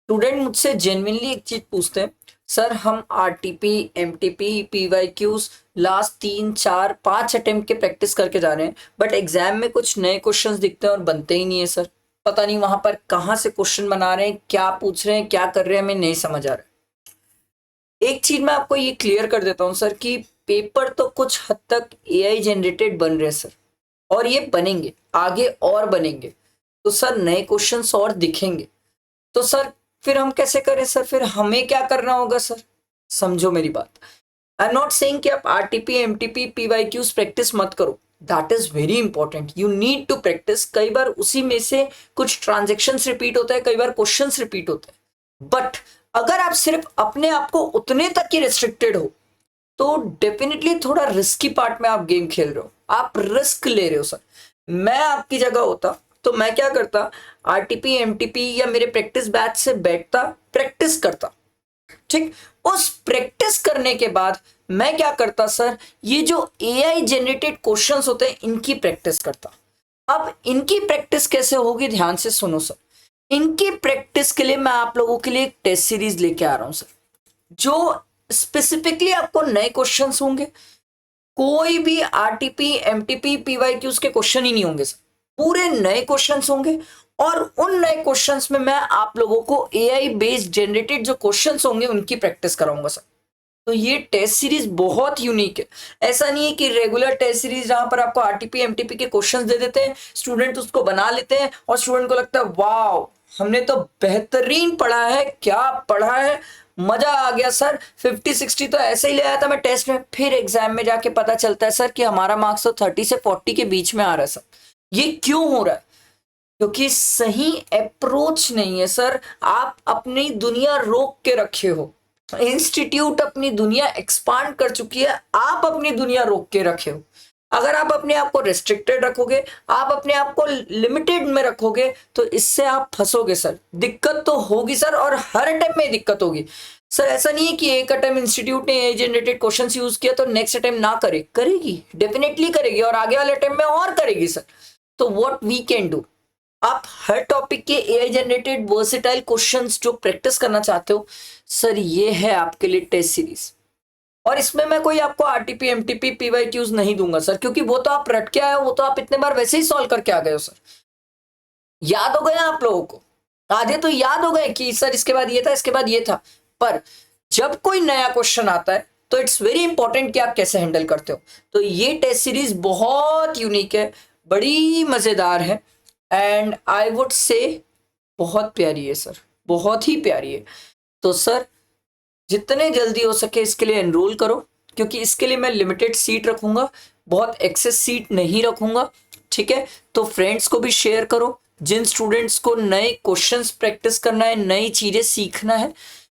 Student मुझसे genuinely एक चीज पूछते हैं, सर हम RTP, MTP, PYQs last 3 4 5 attempt के प्रैक्टिस करके जा रहे हैं, बट एग्जाम में कुछ नए क्वेश्चंस दिखते हैं और बनते ही नहीं है सर। पता नहीं वहां पर कहाँ से क्वेश्चन बना रहे हैं, क्या पूछ रहे हैं, क्या कर रहे हैं, हमें नहीं समझ आ रहा है। एक चीज मैं आपको ये क्लियर कर देता हूँ सर कि पेपर तो कुछ हद तक एआई जनरेटेड बन रहे हैं सर, और ये बनेंगे आगे और बनेंगे, तो सर नए क्वेश्चंस और दिखेंगे। तो सर फिर हम कैसे करें सर, फिर हमें क्या करना होगा सर? समझो मेरी बात। आई एम नॉट सेइंग कि आप आरटीपी, एमटीपी, पीवाईक्यूज प्रैक्टिस मत करो, that is very important, you need to practice. कई बार उसी में से कुछ ट्रांजेक्शन रिपीट होता है, कई बार क्वेश्चन रिपीट होते हैं, बट अगर आप सिर्फ अपने आप को उतने तक ही रिस्ट्रिक्टेड हो तो डेफिनेटली थोड़ा रिस्की पार्ट में आप गेम खेल रहे हो, आप रिस्क ले रहे हो सर। मैं आपकी जगह होता तो मैं क्या करता, आरटीपी, एमटीपी या मेरे प्रैक्टिस बैच से बैठता, प्रैक्टिस करता, ठीक। उस प्रैक्टिस करने के बाद मैं क्या करता सर, ये जो एआई जनरेटेड क्वेश्चंस होते हैं इनकी प्रैक्टिस करता। अब इनकी प्रैक्टिस कैसे होगी, ध्यान से सुनो सर। इनकी प्रैक्टिस के लिए मैं आप लोगों के लिए एक टेस्ट सीरीज लेके आ रहा हूं सर, जो स्पेसिफिकली आपको नए क्वेश्चंस होंगे। कोई भी आरटीपी, एमटीपी, पीवाईक्यूज के क्वेश्चन ही नहीं होंगे सर, पूरे नए क्वेश्चंस होंगे। और उन नए क्वेश्चंस में मैं आप लोगों को एआई बेस्ड जनरेटेड जो क्वेश्चंस होंगे उनकी प्रैक्टिस कराऊंगा सर। तो ये टेस्ट सीरीज बहुत यूनिक है। ऐसा नहीं है कि रेगुलर टेस्ट सीरीज जहां पर आपको आरटीपी, एमटीपी के क्वेश्चंस दे देते हैं, स्टूडेंट उसको बना लेते हैं और स्टूडेंट को लगता है वाओ हमने तो बेहतरीन पढ़ा है, क्या पढ़ा है, मजा आ गया सर, 50 60 तो ऐसे ही ले आया था मैं टेस्ट में। फिर एग्जाम में जाके पता चलता है सर कि हमारा मार्क्स तो 30 से 40 के बीच में आ रहा है सर। ये क्यों हो रहा है? क्योंकि सही अप्रोच नहीं है सर। आप अपनी दुनिया रोक के रखे हो, इंस्टीट्यूट अपनी दुनिया एक्सपांड कर चुकी है, आप अपनी दुनिया रोक के रखे हो। अगर आप अपने आप को रिस्ट्रिक्टेड रखोगे, आप अपने आप को लिमिटेड में रखोगे, तो इससे आप फंसोगे सर। दिक्कत तो होगी सर, और हर अटेम्प्ट में दिक्कत होगी सर। ऐसा नहीं है कि एक अटेम्प्ट इंस्टीट्यूट ने एआई जनरेटेड क्वेश्चंस यूज किया तो नेक्स्ट अटेम्प्ट ना करे, करेगी, डेफिनेटली करेगी, और आगे वाले अटेम्प्ट में और करेगी सर। तो व्हाट वी कैन डू, आप हर टॉपिक के एआई जनरेटेड वर्सेटाइल क्वेश्चंस जो प्रैक्टिस करना चाहते हो सर, ये है आपके लिए टेस्ट सीरीज। और इसमें मैं कोई आपको आरटीपी, एमटीपी, पीवाईक्यूज नहीं दूंगा सर, क्योंकि वो तो आप रट के आए हो, वो तो आप इतने बार वैसे ही सॉल्व करके आ गए हो सर। याद हो गए आप लोगों को, आधे तो याद हो गए कि सर इसके बाद ये था, इसके बाद ये था। पर जब कोई नया क्वेश्चन आता है तो इट्स वेरी इंपॉर्टेंट कि आप कैसे हैंडल करते हो। तो ये टेस्ट सीरीज बहुत यूनिक है, बड़ी मजेदार है, एंड आई वुड से बहुत प्यारी है सर, बहुत ही प्यारी है। तो सर जितने जल्दी हो सके इसके लिए एनरोल करो, क्योंकि इसके लिए मैं लिमिटेड सीट रखूंगा, बहुत एक्सेस सीट नहीं रखूंगा, ठीक है। तो फ्रेंड्स को भी शेयर करो, जिन स्टूडेंट्स को नए क्वेश्चंस प्रैक्टिस करना है, नई चीजें सीखना है।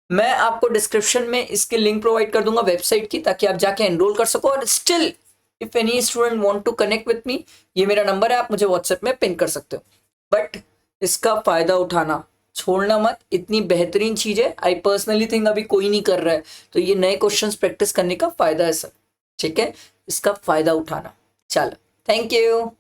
मैं आपको डिस्क्रिप्शन में इसके लिंक प्रोवाइड कर दूंगा वेबसाइट की, ताकि आप जाके एनरोल कर सको। और still if any student want to connect with me, ये मेरा नंबर है, आप मुझे व्हाट्सएप में पिन कर सकते हो। बट इसका फायदा उठाना छोड़ना मत, इतनी बेहतरीन चीज है। आई पर्सनली थिंक अभी कोई नहीं कर रहा है, तो ये नए क्वेश्चंस प्रैक्टिस करने का फायदा है सर, ठीक है। इसका फायदा उठाना। चलो, थैंक यू।